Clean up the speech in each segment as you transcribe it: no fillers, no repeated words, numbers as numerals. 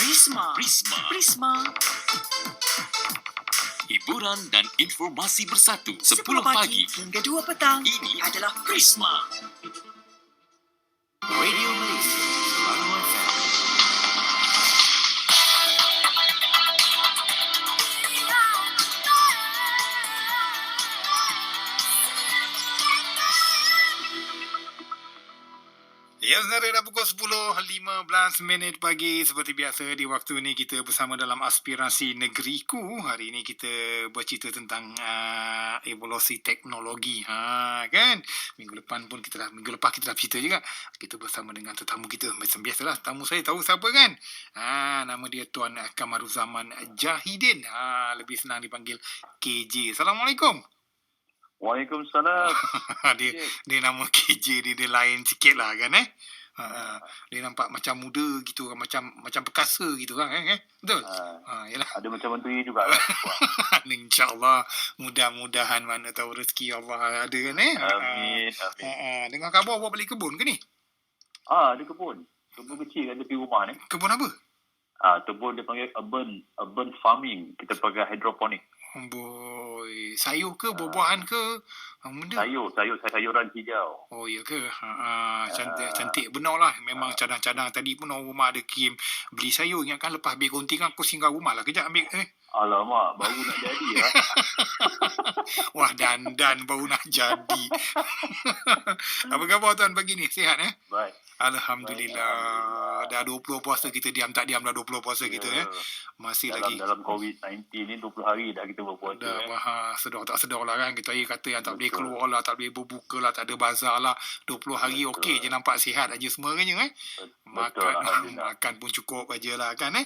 Prisma. Hiburan dan informasi bersatu 10 pagi hingga 2 petang. Ini adalah Prisma. Radio Malaysia, Selalu FM. Ya, saudara, dah pukul 10.15 pagi. Seperti biasa, di waktu ini kita bersama dalam Aspirasi Negeriku. Hari ini kita bercerita tentang evolusi teknologi. Kan? Minggu lepas kita dah bercerita juga. Kita bersama dengan tetamu kita. Macam biasalah, tamu saya tahu siapa kan? Nama dia Tuan Kamaruzaman Jahidin. Lebih senang dipanggil KJ. Assalamualaikum. Waalaikumsalam. dia nama KJ dia lain sikit lah kan dia nampak macam muda gitu, macam perkasa gitu kan betul? Yalah. Ada macam menteri juga kan. InsyaAllah, mudah-mudahan, mana tahu rezeki Allah ada kan Amin. Dengar khabar awak balik kebun ke ni? Ada kebun kecil kat tepi rumah ni. Kebun apa? Kebun dia panggil urban farming. Kita pakai hidroponik. Boy, sayur ke, buah-buahan ke? Benda? Sayuran hijau. Oh, ya ke? Cantik benar lah. Memang cadang-cadang. Tadi pun orang rumah ada kirim beli sayur. Ingatkan lepas habis gunting aku singgah rumah lah. Kejap ambil. Alamak, baru nak jadi ya. Wah, dandan baru nak jadi. Apa khabar tuan pagi ni? Sihat Baik. Alhamdulillah. Dah 20 puasa kita diam tak diam dah 20 puasa kita Masih lagi dalam COVID-19 ni 20 hari dah kita berpuasa. Dah sedar tak sedar lah kan. Kita kata yang tak boleh keluar lah, tak boleh berbuka lah, tak ada bazar lah. 20 hari okey je, nampak sihat aja semua kan makan pun cukup aja lah kan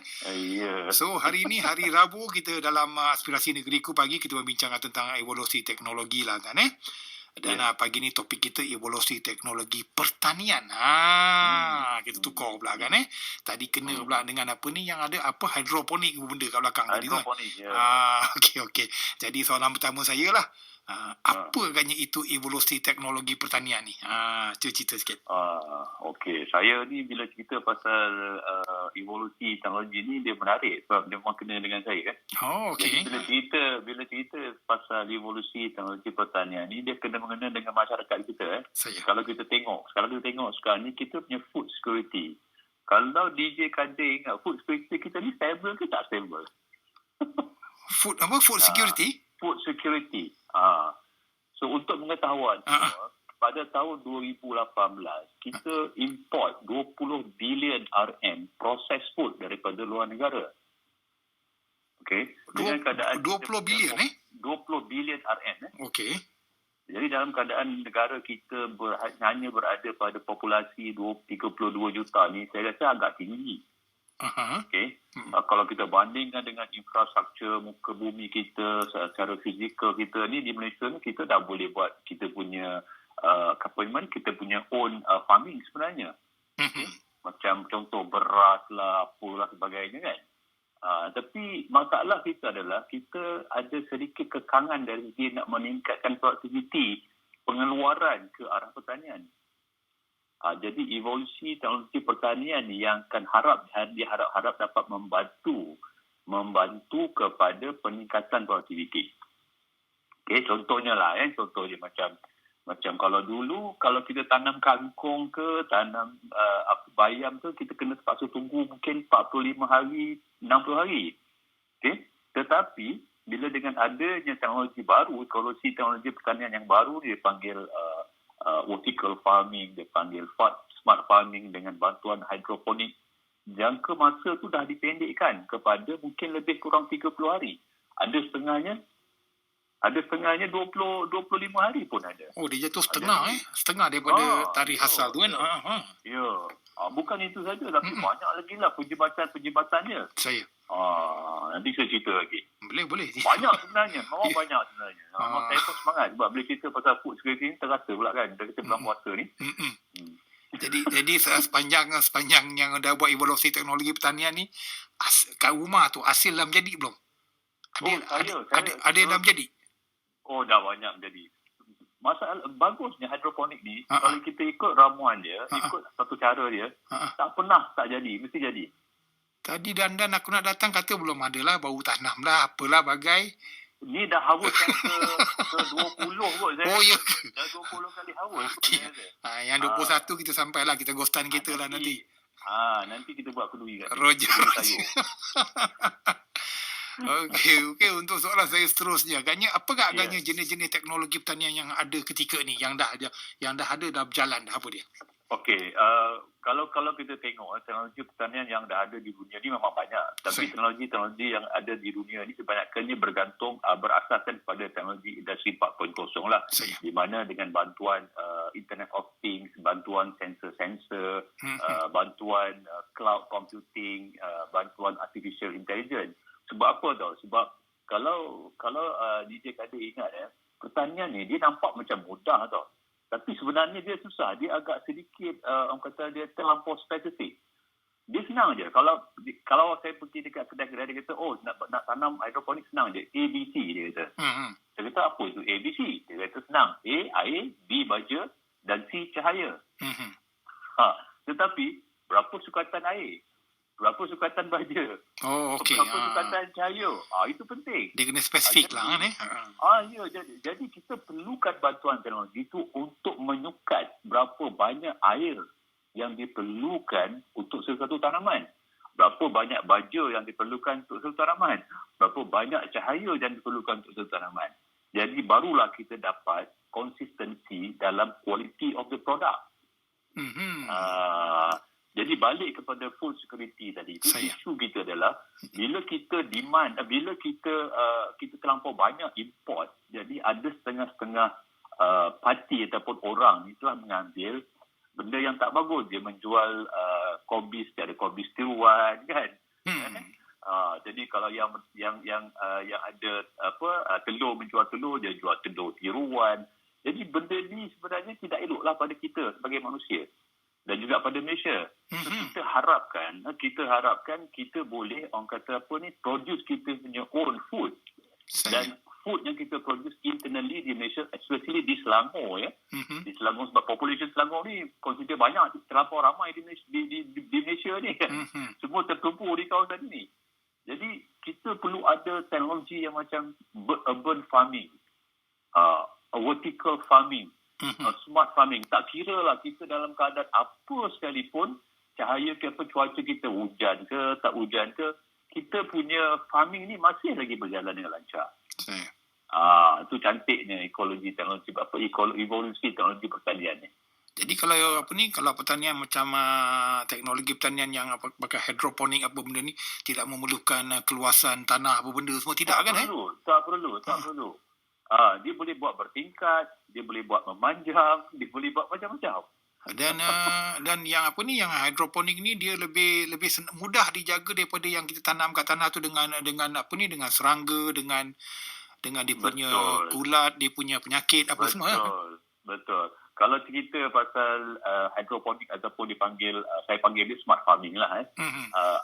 So hari ni hari Rabu, kita dalam Aspirasi Negeriku pagi kita berbincang tentang evolusi teknologi lah kan Dan pagi ni topik kita evolusi teknologi pertanian. Kita tukar pula kan Tadi kena pula dengan apa ni yang ada hidroponik benda kat belakang tadi tu. Hidroponik. Okey. Jadi soalan pertama saya lah. Apa agaknya itu evolusi teknologi pertanian ni? Cuba cerita sikit. Okey, saya ni bila cerita pasal evolusi teknologi ni dia menarik sebab dia memang kena dengan saya kan. Okey. Jadi bila cerita pasal evolusi teknologi pertanian ni dia kena mengena dengan masyarakat kita Kalau kita tengok sekarang ni kita punya food security. Kalau DJ Kading, food security kita ni stable ke tak stable? Food security? Food security. So untuk pengetahuan pada tahun 2018 kita import 20 bilion RM processed food daripada luar negara. Okey. Dengan keadaan 20 bilion 20 bilion RM Okey. Jadi dalam keadaan negara kita hanya berada pada populasi 32 juta ni, saya rasa agak tinggi. Okey. Kalau kita bandingkan dengan infrastruktur muka bumi kita, secara fizikal kita ni di Malaysia ni, kita dah boleh buat kita punya kita punya own farming sebenarnya. Macam contoh beras lah, apalah sebagainya kan. Tapi masalah kita adalah kita ada sedikit kekangan dari segi nak meningkatkan produktiviti pengeluaran ke arah pertanian. Jadi evolusi teknologi pertanian ni yang diharap dapat membantu kepada peningkatan produktiviti. Okey, contohnya macam kalau dulu kalau kita tanam kangkung ke tanam bayam ke, kita kena terpaksa tunggu mungkin 45 hari 60 hari. Okey, tetapi bila dengan adanya teknologi baru, evolusi teknologi pertanian yang baru, dia panggil vertical farming, dia panggil smart farming dengan bantuan hidroponik, jangka masa tu dah dipendekkan kepada mungkin lebih kurang 30 hari. Ada setengahnya 25 hari pun ada. Oh, dia jatuh setengah daripada tarikh asal tu kan. Bukan itu saja, tapi banyak lagi lah penjembatannya. Nanti saya cerita lagi. Boleh. Banyak sebenarnya. Banyak sebenarnya. Saya pun semangat sebab bila cerita pasal food security ni terasa pula kan. Dari kita bulan puasa ni. Jadi sepanjang yang dah buat evolusi teknologi pertanian ni, kat rumah tu hasil dah menjadi belum? Ada yang dah menjadi? Oh, dah banyak menjadi. Masalah bagusnya hidroponik ni, kalau kita ikut ramuan dia, ikut satu cara dia, tak pernah tak jadi, mesti jadi. Tadi dandan aku nak datang kata belum ada lah, baru tanam lah, apalah bagai. Ni dah haus kan ke 20 kot saya. Oh ya. Dah 20 kali haus. Okay. Yang 21 kita sampailah, kita ghostan kita lah nanti. Nanti kita buat kenduri kat sini. Roger. Okey, untuk soalan saya seterusnya, agaknya jenis-jenis teknologi pertanian yang ada ketika ni, yang dah ada dah berjalan dah, apa dia? Okey, kalau kita tengok teknologi pertanian yang dah ada di dunia ni memang banyak. Tapi teknologi yang ada di dunia ni kebanyakannya berasaskan pada teknologi industri 4.0 lah. Di mana dengan bantuan Internet of Things, bantuan sensor-sensor, bantuan cloud computing, bantuan artificial intelligence. Sebab apa tau? Sebab kalau DJ Kadir ingat pertanian ni dia nampak macam mudah tau. Tapi sebenarnya dia susah. Dia agak sedikit, orang kata dia terlampau spesifik. Dia senang je. Kalau saya pergi dekat kedai-kedai, dia kata, nak tanam hidroponik senang je. ABC, dia kata. Saya kata, apa itu ABC? Dia kata senang. A, air, B, baja, dan C, cahaya. Tetapi, berapa sukatan air? Berapa sukatan baja? Okey. Berapa sukatan cahaya? Itu penting. Dia kena spesifik lah kan Ya, jadi kita perlukan bantuan teknologi itu untuk menyukat berapa banyak air yang diperlukan untuk sesuatu tanaman. Berapa banyak baja yang diperlukan untuk sesuatu tanaman. Berapa banyak cahaya yang diperlukan untuk sesuatu tanaman. Jadi barulah kita dapat konsistensi dalam quality of the product. Jadi balik kepada food security tadi. Isu kita adalah bila kita kita terlampau banyak import, jadi ada setengah-setengah parti ataupun orang ni telah mengambil benda yang tak bagus. Dia menjual kobis, ada kobis tiruan kan. Jadi kalau yang ada telur menjual telur, dia jual telur tiruan. Jadi benda ni sebenarnya tidak eloklah pada kita sebagai manusia. Dan juga pada Malaysia. Kita harapkan kita boleh, orang kata produce kita punya own food. Dan food yang kita produce internally di Malaysia, especially di Selangor Di Selangor, sebab population Selangor ni consider banyak, terlampau ramai di Malaysia ni kan. Semua tertumpu di kawasan ni. Jadi kita perlu ada teknologi yang macam urban farming, vertical farming, smart farming. Tak kira lah kita dalam keadaan apa sekalipun, cahaya ke apa, cuaca kita hujan ke tak hujan ke, kita punya farming ni masih lagi berjalan dengan lancar. Itu cantiknya ekologi teknologi, evolusi teknologi pertanian ni. Jadi kalau pertanian macam teknologi pertanian yang pakai hidroponik apa benda ni tidak memerlukan keluasan tanah apa benda semua, tidak kan? Tak perlu. Dia boleh buat bertingkat, dia boleh buat memanjang, dia boleh buat macam-macam. Dan yang yang hidroponik ni dia lebih mudah dijaga daripada yang kita tanam kat tanah tu dengan serangga, dengan dia punya ulat, dia punya penyakit apa semua. Betul. Kalau cerita pasal hidroponik ataupun saya panggil dia smart farming lah.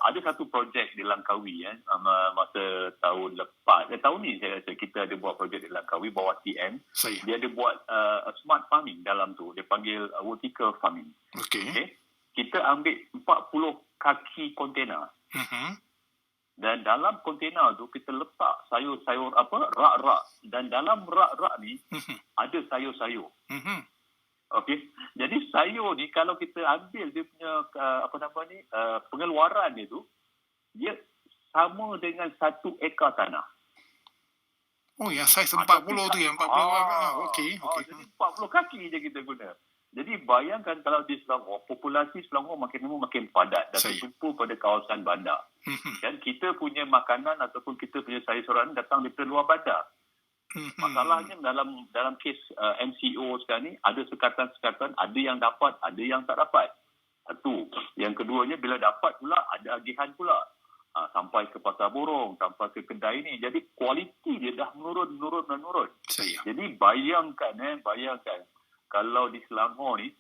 Ada satu projek di Langkawi masa tahun lepas. Tahun ni saya rasa kita ada buat projek di Langkawi bawah TM. Dia ada buat smart farming dalam tu. Dia panggil vertical farming. Okay. Kita ambil 40 kaki kontena. Dan dalam kontena tu kita letak sayur-sayur rak-rak. Dan dalam rak-rak ni ada sayur-sayur. Okey. Jadi sayur ni kalau kita ambil dia punya pengeluaran dia tu, dia sama dengan 1 ekar tanah. Oh, yang saiz 40 tu yang 40. Okey. Jadi 40 kaki je kita guna. Jadi bayangkan kalau di Selangor, populasi Selangor makin lama makin padat dan tertumpu pada kawasan bandar. Dan kita punya makanan ataupun kita punya sayur-sayuran datang daripada luar bandar. Masalahnya dalam kes MCO sekarang ni ada sekatan-sekatan, ada yang dapat, ada yang tak dapat. Satu. Yang keduanya bila dapat pula ada agihan pula. Sampai ke pasar borong, sampai ke kedai ni. Jadi kualiti dia dah menurun. Jadi bayangkan kalau di Selangor ni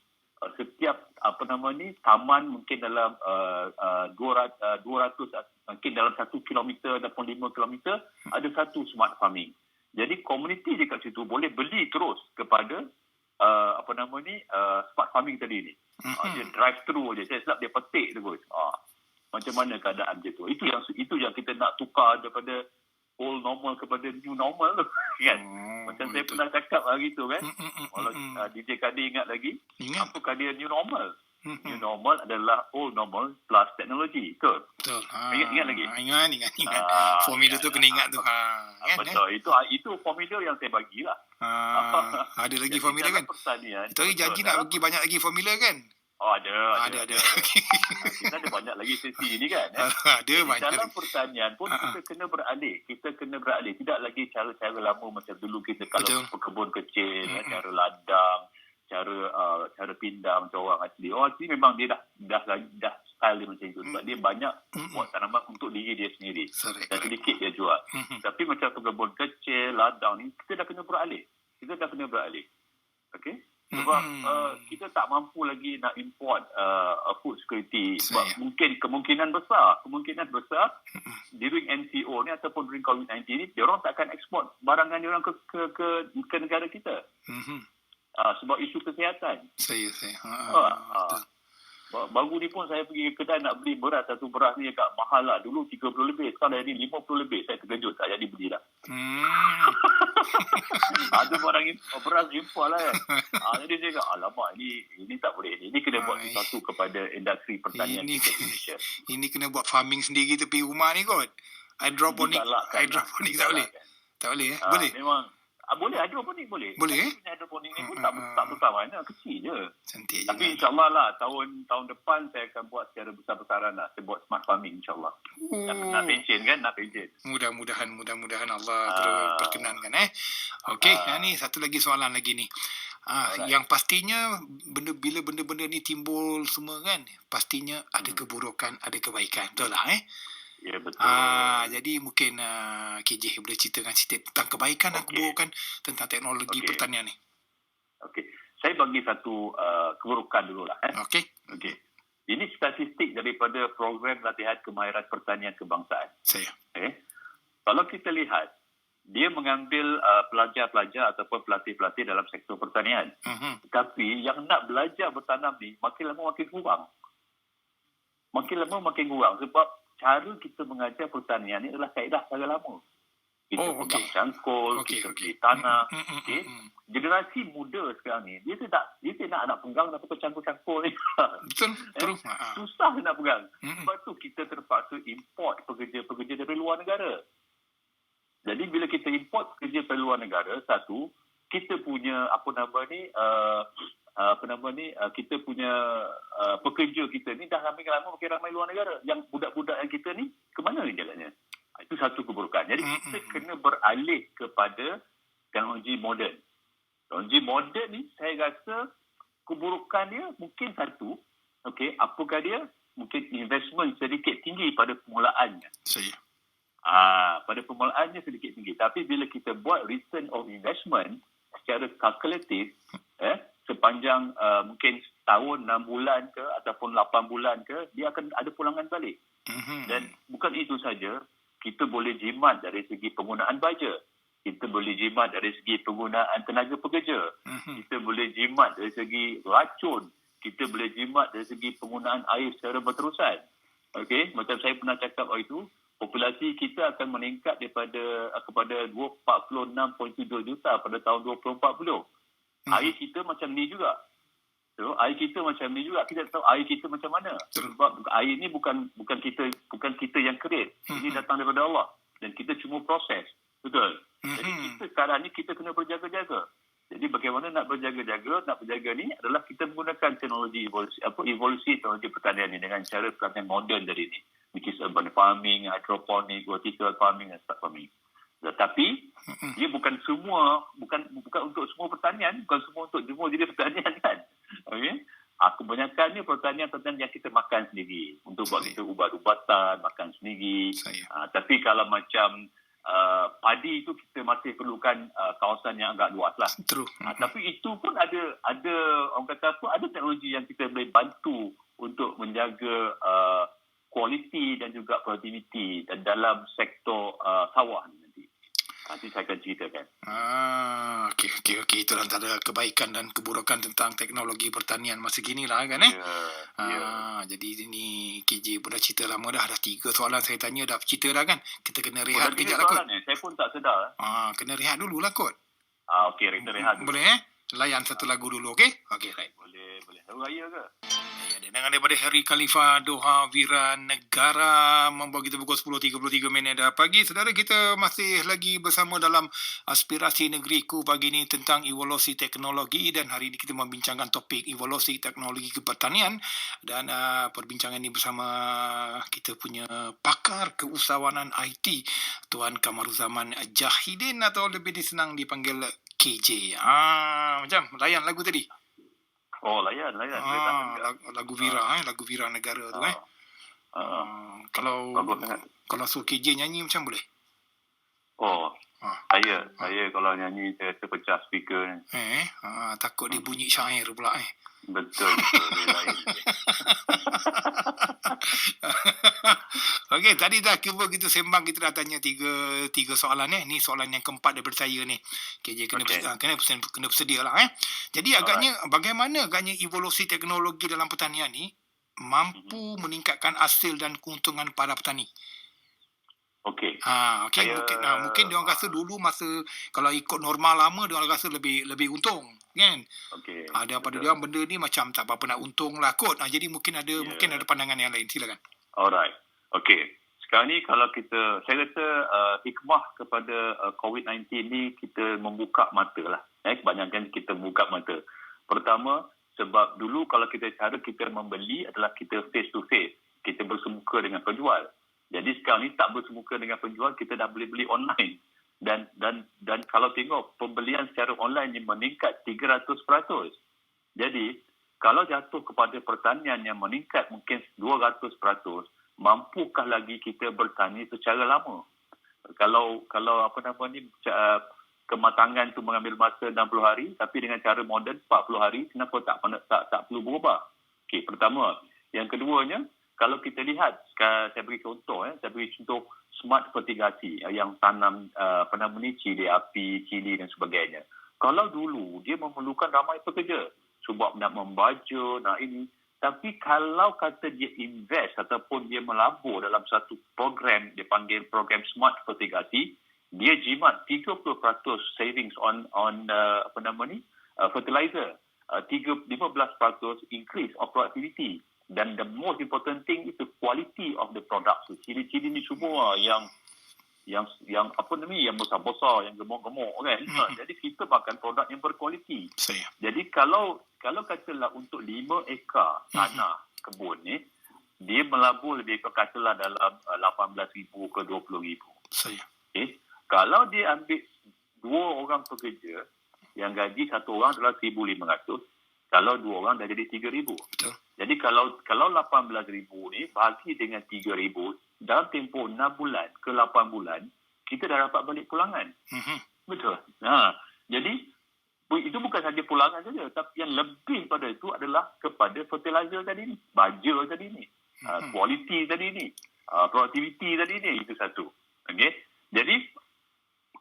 setiap taman mungkin dalam 200 mungkin dalam 1 kilometer ataupun 5 kilometer ada satu smart farming. Jadi komuniti dekat situ boleh beli terus kepada smart farming tadi ni. Dia drive through je. Saya silap dia petik terus. macam mana keadaan dia tu. Itu yang kita nak tukar daripada old normal kepada new normal tu. Kan? Macam saya pernah cakap hari tu kan. Kalau DJ Kadir ingat lagi, apa kadir new normal? New normal adalah old normal plus teknologi. Betul? Ingat lagi? Ingat. Formula tu kena ingat tu. Betul. Itu formula yang saya bagilah. Ada lagi formula kan? Kita hari janji nak bagi banyak lagi formula kan? Ada. Kita ada banyak lagi sesi ni kan. Ada banyak. Dalam pertanian pun kita kena beralih. Tidak lagi cara-cara lama macam dulu kita kalau berkebun kecil, cara ladang, cara pindah macam orang asli. Orang asli memang dia dah style dia macam itu. Sebab dia banyak buat tanaman untuk diri dia sendiri. Dan sedikit dia jual. Tapi macam berkebun kecil, ladang ni, kita dah kena beralih. Okey? Sebab kita tak mampu lagi nak import food security. Sebab kemungkinan besar during MCO ni ataupun during COVID-19 ni, diorang tak akan ekspor barangan diorang ke negara kita. Sebab isu kesihatan. Saya. Baru ni pun saya pergi ke kedai nak beli beras. Satu beras ni agak mahal lah. Dulu 30 lebih. Sekarang dah ni 50 lebih. Saya terkejut. Tak jadi beli lah. Ada barang beras impor lah kan. Jadi saya kata, alamak ini tak boleh. Ini kena buat sesuatu kepada industri pertanian di Indonesia. Ini kena buat farming sendiri tepi rumah ni kot. Hydroponic tak boleh. Tak boleh boleh. Memang boleh, hidroponik boleh. Boleh hidroponik ni pun tak besar mana, kecil je. Cantik je. Tapi insyaAllah lah, tahun depan saya akan buat secara besar-besaran lah. Saya buat smart farming insyaAllah. Nak pension kan, Mudah-mudahan Allah terus perkenankan. Okey, ni satu lagi soalan lagi ni. Yang pastinya bila benda-benda ni timbul semua kan, pastinya ada keburukan, ada kebaikan. Betul lah Ya, betul. Jadi mungkin KJ boleh ceritakan sikit tentang kebaikan dan keburukan tentang teknologi pertanian ni. Okey. Saya bagi satu keburukan dululah. Okey. Ini statistik daripada program latihan kemahiran pertanian kebangsaan. Kalau kita lihat, dia mengambil pelajar-pelajar ataupun pelatih-pelatih dalam sektor pertanian. Tapi yang nak belajar bertanam ni makin lama makin kurang. Sebab cara kita mengajar pertanian ni adalah kaedah cara lama. Kita pegang cangkul, kita beli tanah. Generasi muda sekarang ni, dia tak nak pegang nak pakai cangkul-cangkul ni. Betul. Susah nak pegang. Sebab tu kita terpaksa import pekerja-pekerja dari luar negara. Jadi bila kita import pekerja dari luar negara, satu, kita punya kita punya pekerja kita ni dah makin ramai luar negara. Yang budak-budak yang kita ni ke mana ni jalannya? Itu satu keburukan. Jadi kita kena beralih kepada teknologi moden. Teknologi moden ni saya rasa keburukan dia mungkin satu. Apakah dia? Mungkin investment sedikit tinggi pada permulaannya. Pada permulaannya sedikit tinggi. Tapi bila kita buat return of investment secara kalkulatif, sepanjang mungkin tahun, 6 bulan ke ataupun 8 bulan ke, dia akan ada pulangan balik. Dan bukan itu saja, kita boleh jimat dari segi penggunaan baja. Kita boleh jimat dari segi penggunaan tenaga pekerja. Kita boleh jimat dari segi racun. Kita boleh jimat dari segi penggunaan air secara berterusan. Macam saya pernah cakap itu, populasi kita akan meningkat kepada 46.7 juta pada tahun 2040. Air kita macam ni juga. Kita tahu air kita macam mana. Sebab air ni bukan kita yang create. Ini datang daripada Allah. Dan kita cuma proses. Betul? Jadi kita sekarang ni kita kena berjaga-jaga. Jadi bagaimana nak berjaga-jaga? Nak berjaga ni adalah kita menggunakan teknologi evolusi teknologi pertanian ni dengan cara pertanian moden dari ni. Which is urban farming, hydroponic, vertical farming dan smart farming. Tetapi dia bukan untuk semua pertanian, bukan semua untuk semua jenis pertanian kan. Kebanyakannya pertanian yang kita makan sendiri untuk buat kita ubat-ubatan, makan sendiri. Tapi kalau macam padi itu kita masih perlukan kawasan yang agak luas lah. Tapi itu pun ada orang kata apa, ada teknologi yang kita boleh bantu untuk menjaga kualiti dan juga produktiviti dalam sektor sawah ni nanti. Nanti saya akan ceritakan. Okey. Itulah antara kebaikan dan keburukan tentang teknologi pertanian masa kini lah kan Jadi ini KJ pun dah cerita lama dah 3 soalan saya tanya dah cerita dah kan. Kita kena rehat kejap lah kot. Saya pun tak sedar. Kena rehat dulu lah kot. Okey, kita rehat dulu. Boleh layan satu lagu dulu okey? Okey, right. Boleh. Hari Raya ke? Dengar daripada Harry Khalifa Doha Wira Negara membawa kita pukul 10.33 pagi. Saudara, kita masih lagi bersama dalam Aspirasi Negeriku pagi ini tentang evolusi teknologi, dan hari ini kita membincangkan topik evolusi teknologi pertanian, dan perbincangan ini bersama kita punya pakar keusahawanan IT Tuan Kamaruzaman Jahidin, atau lebih disenang dipanggil KJ. Macam layan lagu tadi. Layan. Lagu Wira, lagu Wira Negara tu Kalau suruh KJ nyanyi macam boleh? Saya kalau nyanyi saya terpecah speaker. Takut dia bunyi syair pula Betul dia lain. Okey, tadi dah kita sembang, kita dah tanya tiga soalan ni soalan yang keempat daripada saya ni. KJ kena bersedia lah Jadi bagaimana agaknya evolusi teknologi dalam pertanian ni mampu meningkatkan hasil dan keuntungan para petani? Okey. Mungkin dia orang rasa dulu masa kalau ikut normal lama dia orang rasa lebih untung kan. Okey. Daripada dia orang benda ni macam tak apa nak untung lah kot. Jadi mungkin ada pandangan yang lain. Silakan. Alright. Okey. Sekarang ni kalau saya rasa hikmah kepada COVID-19 ni kita membuka mata lah. Kebanyakan kita membuka mata. Pertama, sebab dulu kalau cara kita membeli adalah kita face to face. Kita bersemuka dengan penjual. Jadi sekarang ni tak bersemuka dengan penjual, kita dah boleh beli online. Dan kalau tengok pembelian secara online ni meningkat 300%. Jadi kalau jatuh kepada pertanian yang meningkat mungkin 200%, mampukah lagi kita bertani secara lama? Kalau kematangan tu mengambil masa 60 hari, tapi dengan cara moden 40 hari, kenapa tak perlu berubah? Okey, pertama. Yang keduanya, kalau kita lihat, saya beri contoh smart fertigasi yang tanam cili api, cili dan sebagainya. Kalau dulu dia memerlukan ramai pekerja sebab nak membaca, nak ini. Tapi kalau kata dia invest ataupun dia melabur dalam satu program, dia panggil program smart fertigasi, dia jimat 30% savings on fertilizer, 15% increase of productivity. Dan the most important thing is the quality of the product. So, cili-cili ni semua yang yang besar-besar, yang gemuk-gemuk kan. Jadi kita makan produk yang berkualiti. Jadi kalau katalah untuk 5 ekar tanah kebun ni, dia melabur lebih katalah dalam 18,000 ke 20,000. Okay. Kalau dia ambil 2 orang pekerja, yang gaji satu orang adalah 1,500, kalau 2 orang dah jadi 3,000. Betul. Jadi kalau 18,000 ni bagi dengan 3,000, dalam tempoh 6 bulan ke 8 bulan, kita dah dapat balik pulangan. Betul. Jadi itu bukan saja pulangan saja, tapi yang lebih pada itu adalah kepada fertilizer tadi ni, baja tadi ni, quality tadi ni, productivity tadi ni, itu satu. Okey. Jadi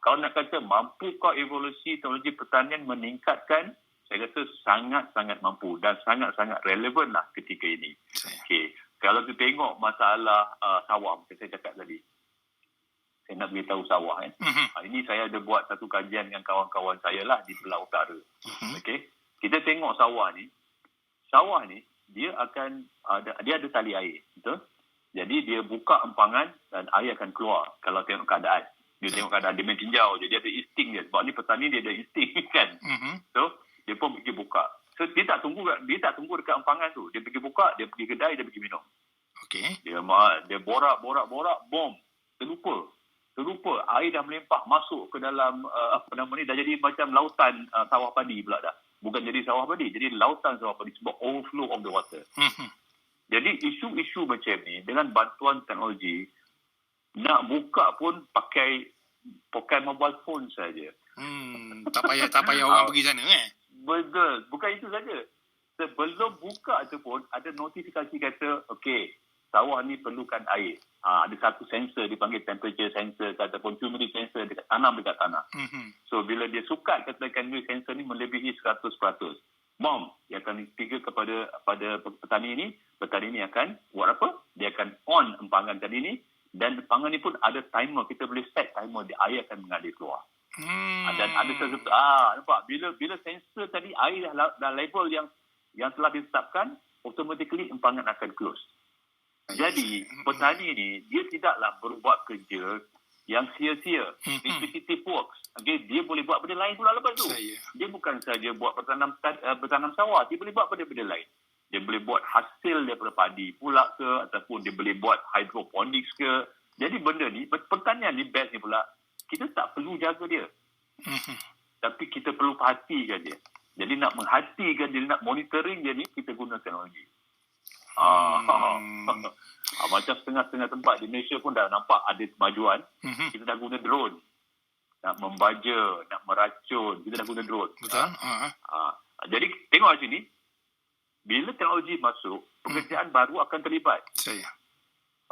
kalau nak kata mampukah evolusi teknologi pertanian meningkatkan, saya rasa sangat-sangat mampu dan sangat-sangat relevan lah ketika ini. Okey. Kalau kita tengok masalah sawah, macam saya cakap tadi. Saya nak beritahu sawah. Ini saya ada buat satu kajian dengan kawan-kawan saya lah di Belah Utara. Okey. Kita tengok sawah ni. Sawah ni, dia ada tali air. Betul? Jadi dia buka empangan dan air akan keluar kalau tengok keadaan. Dia tengok keadaan, dia main tinjau je. Dia ada insting dia. Sebab ni petani dia ada insting kan. So, dia pun pergi buka. So, dia tak tunggu dekat empangan tu. Dia pergi buka, dia pergi kedai, dia pergi minum. Okey. Dia borak, bom. Terlupa. Air dah melimpah masuk ke dalam dah jadi macam lautan sawah padi pula dah. Bukan jadi sawah padi, jadi lautan sawah padi sebab overflow of the water. Jadi isu-isu macam ni dengan bantuan teknologi, nak buka pun pakai mobile phone saja. Tak payah orang pergi sana Betul. Bukan itu saja. Sebelum buka tu pun ada notifikasi kata, okey, sawah ni perlukan air. ada satu sensor dipanggil temperature sensor ataupun humidity sensor dekat tanah. So bila dia sukat katakan sensor ni melebihi 100%, dia akan trigger pada petani ni akan buat apa? Dia akan on empangan tadi ni, dan empangan ni pun ada timer, kita boleh set timer, air akan mengalir keluar. Dan ada sesuatu, nampak bila sensor tadi air dah level yang telah ditetapkan, automatically empangan akan close. Jadi petani ni dia tidaklah berbuat kerja yang sia-sia, repetitive works. Okay, dia boleh buat benda lain pula lepas tu. Dia bukan saja buat bertanam sawah, dia boleh buat benda-benda lain. Dia boleh buat hasil daripada padi pula ke, ataupun dia boleh buat hydroponics ke. Jadi benda ni, pertanian ni best ni pula, kita tak perlu jaga dia. Tapi kita perlu perhatikan dia. Jadi nak merhatikan dia, nak monitoring dia ni, kita guna teknologi. Macam setengah-setengah tempat di Malaysia pun dah nampak ada kemajuan. Kita dah guna drone. Nak membaja, nak meracun, kita dah guna drone. Betul. Jadi tengok kat sini, bila teknologi masuk, pekerjaan baru akan terlibat.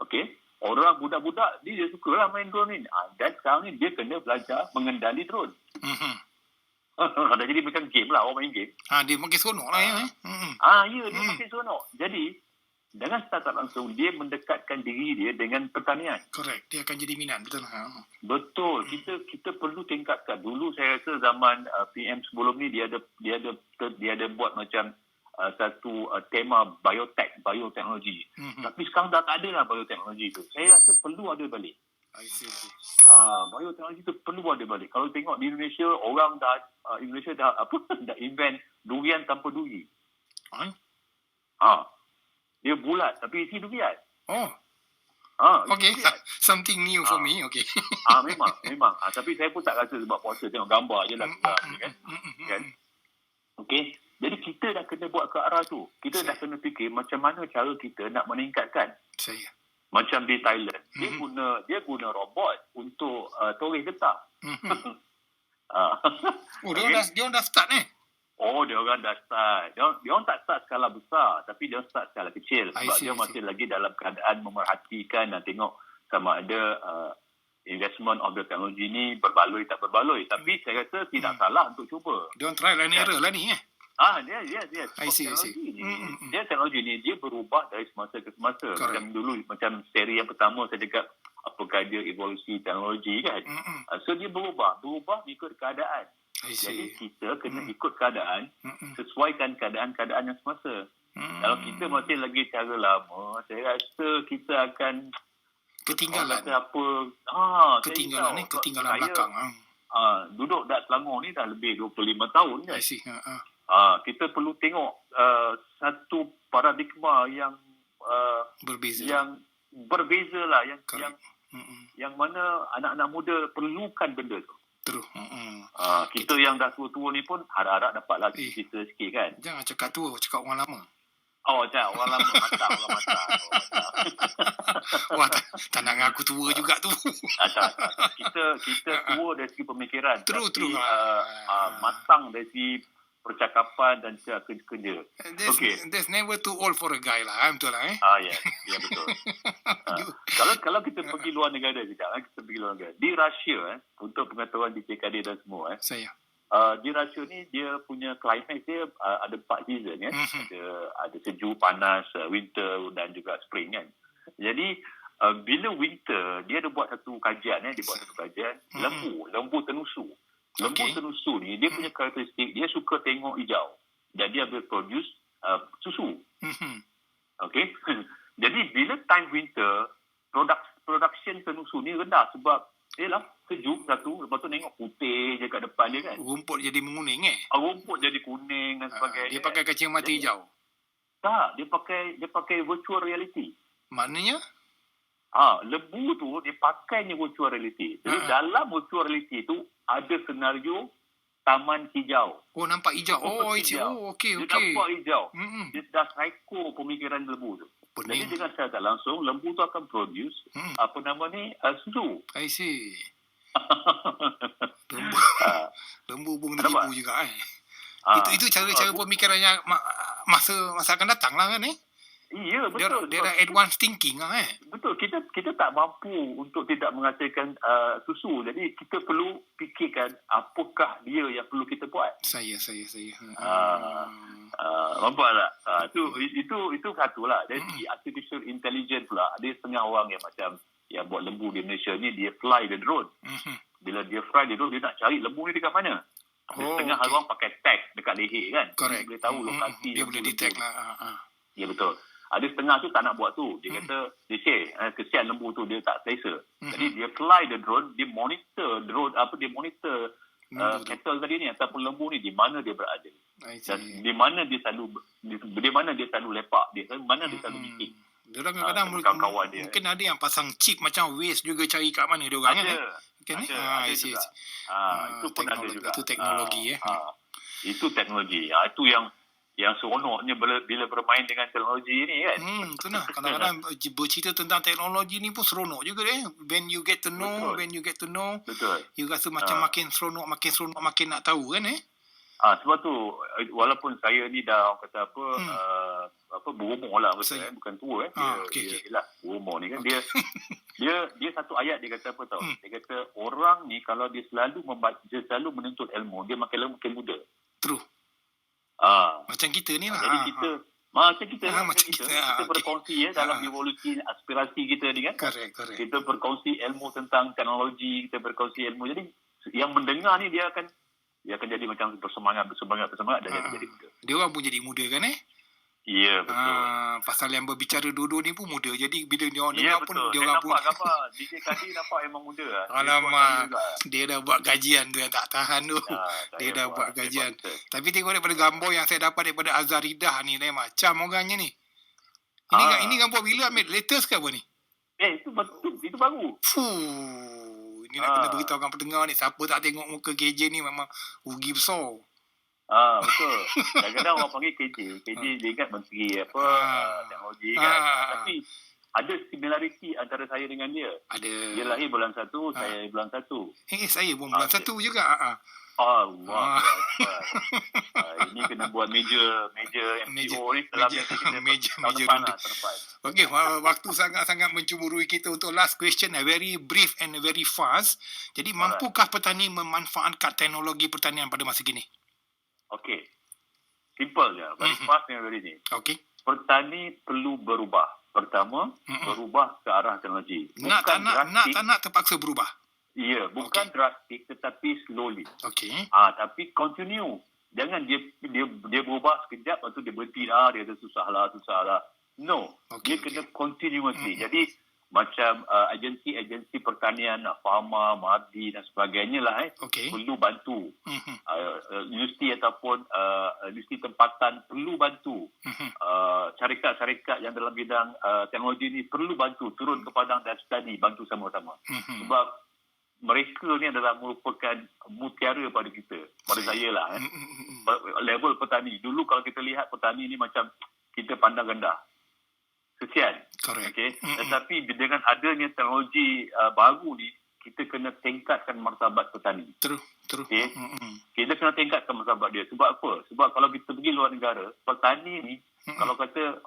Okey, orang budak-budak dia sukalah main drone ni. Dan sekarang ni dia kena belajar mengendali drone. Dah jadi macam game lah, orang main game. Dia makin seronok lah ya. Ya, dia makin seronok. Jadi dengan tak langsung dia mendekatkan diri dia dengan pertanian. Correct, dia akan jadi minat, betul. Betul. Kita perlu tingkatkan. Dulu saya rasa zaman PM sebelum ni dia ada buat macam satu tema bioteknologi. Tapi sekarang dah tak ada lah bioteknologi tu. Saya rasa perlu ada balik. I see. Bioteknologi tu perlu ada balik. Kalau tengok di Indonesia, orang Indonesia dah invent durian tanpa duri. Dia bulat tapi isi durian. Okay, something new for me. Okay. Memang. Tapi saya pun tak rasa sebab puasa tengok gambar je lah. Kan? Okay. Jadi kita dah kena buat ke arah tu. Kita dah kena fikir macam mana cara kita nak meningkatkan. Macam di Thailand, dia guna robot untuk toreh getah. Dia dah start ni. Dia orang dah start. Dia orang tak start skala besar, tapi dia start skala kecil. Sebab dia masih lagi dalam keadaan memerhatikan dan tengok sama ada investment of the teknologi ni berbaloi tak berbaloi. Tapi saya rasa tidak salah untuk cuba. Dia orang trial and error lah ni. Dia. I see. Dia teknologi ni, dia berubah dari semasa ke semasa. Macam dulu, macam seri yang pertama saya cakap, apakah dia evolusi teknologi kan. So dia berubah ikut keadaan. Jadi kita kena ikut keadaan, sesuaikan keadaan-keadaan yang semasa. Kalau kita masih lagi cara lama, saya rasa kita akan ketinggalan. Ketinggalan belakang. Duduk kat Selangor ni dah lebih 25 tahun kan. Kita perlu tengok satu paradigma yang berbeza lah, yang mana anak-anak muda perlukan benda tu. Kita yang dah tua-tua ni pun harap-harap dapatlah cerita sikit kan. Jangan cakap tua, cakap orang lama. Jangan orang lama, orang mata. Wah, tak nak ngaku tua juga tu. Kita tua dari segi pemikiran. True. Matang dari segi percakapan dan cara kerja. There's never too old for a guy lah. Betul lah Ya betul. Kalau kita pergi luar negara di Russia untuk pengetahuan di CKD dan semua di Russia ni dia punya climate dia ada 4 season kan. Ada sejuk, panas, winter dan juga spring kan. Jadi bila winter dia ada buat satu kajian lembu tenusu. Lembu tenusu ni dia punya karakteristik, dia suka tengok hijau. Jadi dia boleh produce susu. Okay. Jadi bila time winter, production tenusu ni rendah sebab sejuk satu, lepas tu tengok putih je kat depan dia kan. Rumput jadi menguning rumput jadi kuning dan sebagainya. Dia pakai kacamata hijau. Tak, dia pakai virtual reality. Maknanya? Lembu tu dia pakainya virtual reality. Jadi dalam virtual reality tu ada senario taman hijau. Nampak hijau. Okey. Dia nampak hijau. Dia dah psycho pemikiran lembu tu. Jadi dengan secara tak langsung lembu tu akan produce susu. I see. Lembu pun lembu juga Itu cara pemikirannya masa akan datang lah kan Ya, betul. Dia dah advance thinking lah Betul, kita tak mampu untuk tidak menghasilkan susu. Jadi kita perlu fikirkan apakah dia yang perlu kita buat. Saya. Nampak tak? Itu satu lah. Dari segi artificial intelligence pula, ada setengah orang yang macam yang buat lembu di Malaysia ni, dia fly the drone. Bila dia fly the drone, dia nak cari lembu ni dekat mana. Setengah orang pakai tag dekat leher kan. Correct. Dia boleh tahu lokasi. Dia boleh detect lah. Ya, betul. Ada setengah tu tak nak buat tu. Dia kata, kesian lembu tu, dia tak selesa. Jadi dia fly the drone, dia monitor drone, dia monitor cattle tadi ni ataupun lembu ni di mana dia berada. Dan di mana dia selalu lepak, di mana dia selalu meeting. Diorang kadang-kadang mungkin ada yang pasang chip macam Waze juga cari kat mana diorang kan. Ada juga. Itu pun ada juga. Itu teknologi Itu teknologi. Itu yang seronoknya bila bermain dengan teknologi ni kan. Itu lah. Kadang-kadang bercerita tentang teknologi ni pun seronok juga deh. When you get to know, Betul. You rasa macam makin seronok, makin nak tahu kan Sebab tu walaupun saya ni dah orang kata berumur lah bukan tua dia lah berumur ni kan. Dia satu ayat dia kata apa tahu. Dia kata orang ni kalau dia selalu menuntut ilmu, dia makin muda. True. Macam kita ni lah. Jadi kita berkongsi dalam evolusi aspirasi kita ni kan. Correct. Kita berkongsi ilmu tentang teknologi, kita berkongsi ilmu. Jadi yang mendengar ni dia akan jadi macam bersemangat dan jadi muda. Dia orang pun jadi muda kan Ya, betul. Pasal yang berbicara dua-dua ni pun muda. Jadi bila dia orang dengar pun dia orang pun nampak DJ Kadi nampak memang muda lah. Alamak, dia dah buat gajian tu yang tak tahan tu. Dia dah buat gajian. Tapi tengok daripada gambar yang saya dapat daripada Azaridah ni, macam orangnya ni. Ini gambar bila ambil? Latest ke apa ni? Itu baru. Ini nak kena beritahu orang pendengar ni. Siapa tak tengok muka KJ ni memang rugi besar. Betul. Kadang-kadang orang panggil KJ. KJ dia ingat menteri teknologi kan. Tapi ada similarity antara saya dengan dia. Ada. Dia lahir bulan 1, saya bulan 1. Saya pun bulan 1 juga. Allah. Ini kena buat meja MCO ni dalam meja depan. Okey, waktu sangat-sangat mencemburui kita untuk last question, very brief and very fast. Jadi mampukah petani memanfaatkan teknologi pertanian pada masa kini? Okey. Simple je. Very fast and very ni. Okey. Petani perlu berubah. Pertama, berubah ke arah teknologi. Nak tak nak terpaksa berubah. Ya, bukan drastik tetapi slowly. Okey. Tapi continue. Jangan dia berubah sekejap lepas tu dia berhenti dia ada susah lah. No. Dia kena continuously. Jadi macam agensi pertanian, Pharma, Mardi dan sebagainya lah perlu bantu. Universiti ataupun universiti tempatan perlu bantu. Syarikat-syarikat yang dalam bidang teknologi ni perlu bantu turun ke padang dan study, bantu sama-sama. Sebab mereka ni adalah merupakan mutiara pada kita, pada saya lah. Level petani. Dulu kalau kita lihat petani ni macam kita pandang rendah. Kesian. Okay? Tetapi dengan adanya teknologi baru ni, kita kena tingkatkan martabat petani. True. Okay? Kita kena tingkatkan martabat dia. Sebab apa? Sebab kalau kita pergi luar negara, petani ni, kalau kata,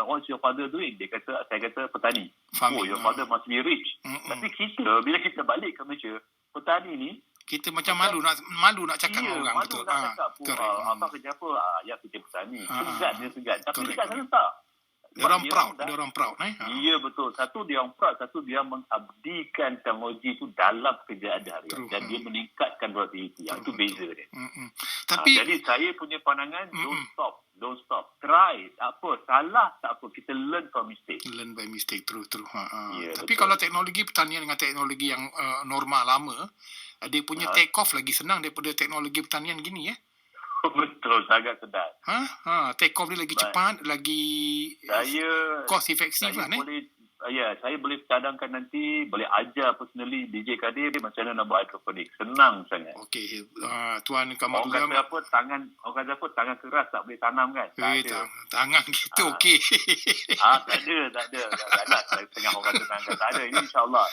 what's your father doing? Saya kata petani. Farming, your father must be rich. Tapi bila kita balik ke Malaysia, petani ni, kita macam malu nak cakap dengan orang. Betul. Abang kerja apa? Ya, kerja petani. Segan. Tapi dekat sana tak. Dia orang proud. Ya, betul. Satu dia orang proud, satu dia mengabdikan teknologi itu dalam kerjaan harian. Dan dia meningkatkan produktiviti. Itu beza dia. Tapi jadi saya punya pandangan, don't stop. Try. Tak apa. Salah tak apa. Kita learn from mistake. Learn by mistake. True. Yeah, tapi betul. Kalau teknologi pertanian dengan teknologi yang normal lama, dia punya take off lagi senang daripada teknologi pertanian gini Betul, sangat sedap. Take off dia lagi cepat, lagi cost effective lah. Saya boleh cadangkan nanti, boleh ajar personally DJ Kadir macam mana nak buat hidroponik. Senang sangat. Okey, Tuan Kamal Orang kata apa, tangan keras tak boleh tanam kan? Tangan kita okey. Tak ada. Tengah orang kata tangan tak ada. Ini insyaAllah.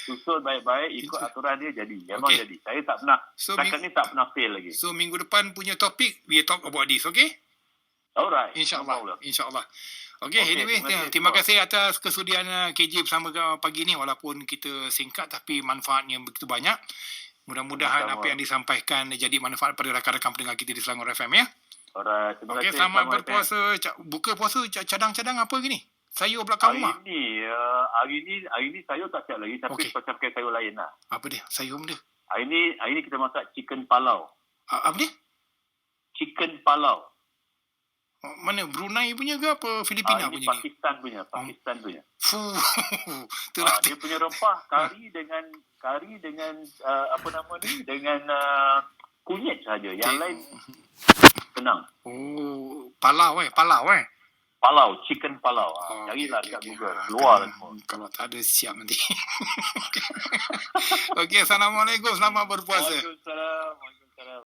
Susun baik-baik, ikut aturan dia jadi. Memang jadi. Saya tak pernah, setakat ni tak pernah fail lagi. So minggu depan punya topik, we talk about this, okay? Alright. InsyaAllah. InsyaAllah. Okey, anyway, terima terima kasih atas kesudian KJ bersama pagi ni. Walaupun kita singkat tapi manfaatnya begitu banyak. Mudah-mudahan Sama-sama. apa yang disampaikan jadi manfaat pada rakan-rakan pendengar kita di Selangor FM ya. Alright, terima Okey, kasih. selamat berpuasa. Buka puasa cadang-cadang apa gini? Sayur belakang rumah. Hari ni sayur tak siap lagi, tapi Okey. macam pakai sayur lain lah. Apa dia? Sayur dia. Hari ni kita masak chicken palau. Apa dia? Chicken palau. Mana? Brunei punya ke apa Filipina Ini punya ni? Pakistan punya. Fuh. Dia punya rempah kari dengan apa nama ni, dengan kunyit saja. Yang lain tenang. Oh, palau. Palau, chicken palau. Carilah kat Google. Keluar lah semua. Kalau tak ada siap nanti. Okey, Assalamualaikum. Selamat berpuasa. Waalaikumsalam.